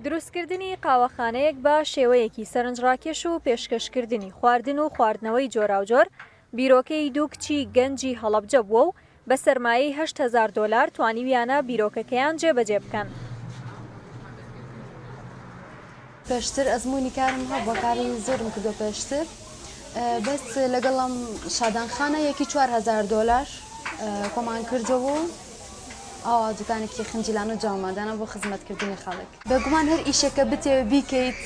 دروستکردنی قاوەخانەیەک بە شێوەیەکی سەرنجڕاکێش و پێشکەشکردنی خواردن و خواردنەوەی جۆراوجۆر بیرۆکەی دوو کچی گەنجی هەڵەبجە بووە و بە سەرمایەی $8,000 توانیویانە بیرۆکەکەیان جێبەجێ بکەن. پێشتر ئەزمموی کارم هەبوو بۆ کاری زۆرم کردو پێشتر بەس لەگەڵم شادانخانە یەکی $4,000 کۆمان کردەوە ئەوە دوکانێکی خنجیلان و جامادانە بۆ خزمەتکردنی خەڵک. بەگومان هەر ئیشێکە بتێ بیکەیت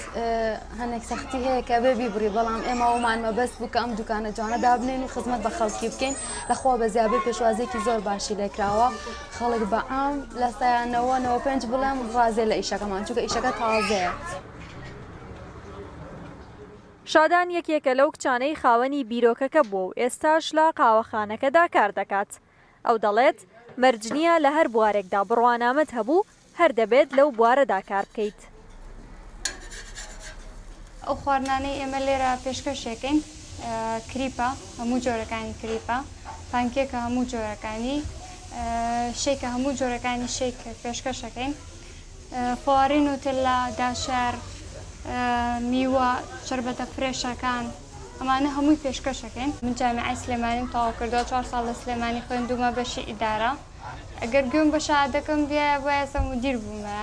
هەنێک سەختی هەیە کە بێ بیبڕی بەڵام ئێمە ئەومان مەبەست بوو کە ئەم دوکانە جوانە دابنێن و خزمەت بە خەڵکی بکەین لەخوا بە زیابێ پێشوازێکی زۆر باشی لێکراوە خەڵک بە ئام لە سایانەوە 95 بڵێم ڕازێ لە ئیشەکەمان چونکە ئیشەکە تازەیە. شادان یەکێکە لەو کچانەی خاوەنی بیرۆکەکە بووە و ئێستاش لە قاوەخانەکەدا کار دەکات. ئەو دەڵێت مەرجنیە لە هەر بوارێکدا بڕوانامەت هەبوو هەر دەبێت لەو بوارەدا کار بکەیت. ئەو خواردنانەی ئێمە لێرە پێشکەشێکین کریپە هەموو جۆرەکانی کریپە، پانکێکە هەموو جۆرەکانی، شێکە هەموو جۆرەکانی شێک پێشکەشەکەین، فوارین و تلە داشار میوە شربەتە فرێشەکان ئەمانە هەمووی پێشکەشەکەین. من جامعای سلێمانیم تەواو کردەوە 4 ساڵ لە سلێمانی خوێندومە بەشی ئیدارە. ئەگەر گوێم بە شەهادەکەم بێ بۆیە سەمودیر بوومە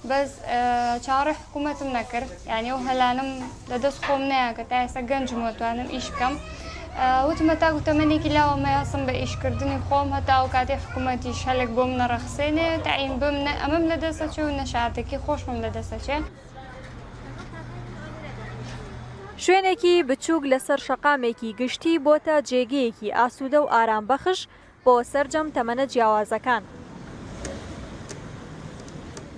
بەس چاوەڕێی حکوومەتم نەکرد یعنی ئەو هەلانم لەدەست خۆم نەیە کە تا ئێستا گەنجم وەتوانم ئیش بکەم. وتمە تاکو تەمەنێکی لاوەمە یاسم بە ئیشکردنی خۆم هەتا ئەو کاتێ حکوومەتیش هەلێک بۆم نەڕەخسێنێ تاعین بم ئەمەم لەدەستەچێ و نەشادێکی خۆشمم لەدەستەچێ. شوێنێکی بچووک لەسەر شەقامێکی گشتی بۆتە جێگەیەکی ئاسوودە و ئارامبەخش بۆ سەرجەم تەمەنە جیاوازەکان.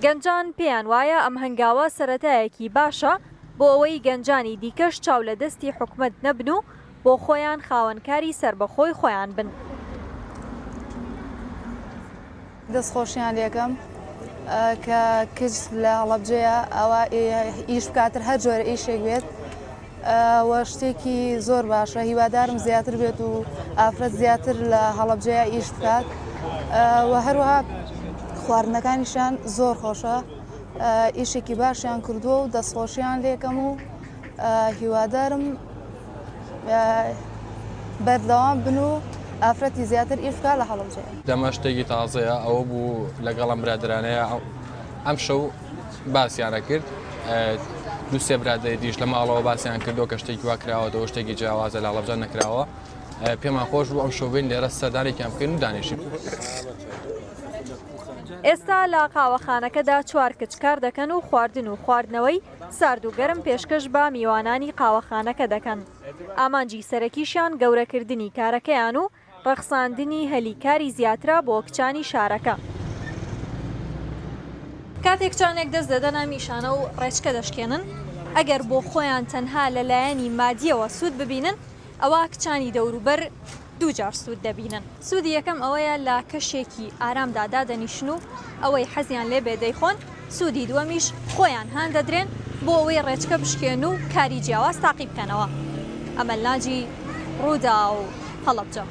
گەنجان پێیان وایە ئەم هەنگاوە سەرەتایەکی باشە بۆ ئەوەی گەنجانی دیکەش چاو لە دەستی حکومەت نەبن و بۆ خۆیان خاوەنکاری سربەخۆی خۆیان بن. دەستخۆشیان لێکەم کە کچ لە هەڵەبجەیە ئەوە ئیش بکاتر هەر جۆرە ئیشێک بێت وە شتێکی زۆر باشە هیوادارم زیاتر بێت و ئافرەت زیاتر لە هەڵەبجەیە ئیش بکات و هەروەها خواردنەکانیشان زۆر خۆشە ئیشێکی باشیان کردووە و دەستخۆشیان لێکەم و هیوادارم بەردەوام بن و ئافرەتی زیاتر ئیش بکات لە هەڵەبجەیە. دەمە شتێکی تازەیە ئەوە بوو لەگەڵم برادرانەیە ئەم شەو باسییانە کرد دووسێ برادری دیش لە ماڵەوە باسییان کردو کە شتێکی وا کراوەەوە شتێکی جیاوازە لە هەڵەبجە نەکراوە پێمان خۆش بوو ئەم شەوبین لێرە سەردانێکیان بکەین و دانیشین. ئێستا لە قاوەخانەکەدا 4 کچ کار دەکەن و خواردن و خواردنەوەی سارد و گەرم پێشکەش بە میوانانی قاوەخانەکە دەکەن. ئامانجی سەرەکیشیان گەورەکردنی کارەکەیان و ڕەخساندنی هەلیکاری زیاترە بۆ کچانی شارەکە. کاتێک کچانێک دەست دەدەنە میشانە و ڕێچکە دەشکێنن ئەگەر بۆ خۆیان تەنها لەلایەنی مادیەوە سوود ببینن ئەوە کچانی دەوروبەر دووجار سوود دەبینن. سوودی یەکەم ئەوەیە لە کەشێکی ئارامدا دادەنیشن و ئەوەی حەزیان لێ بێ دەیخۆن. سوودی دووەمیش خۆیان هان دەدرێن بۆ ئەوەی ڕێچکە بشکێن و کاری جیاواز تاقی بکەنەوە. ئەمەلاجی ڕوودا و هەڵەبجە.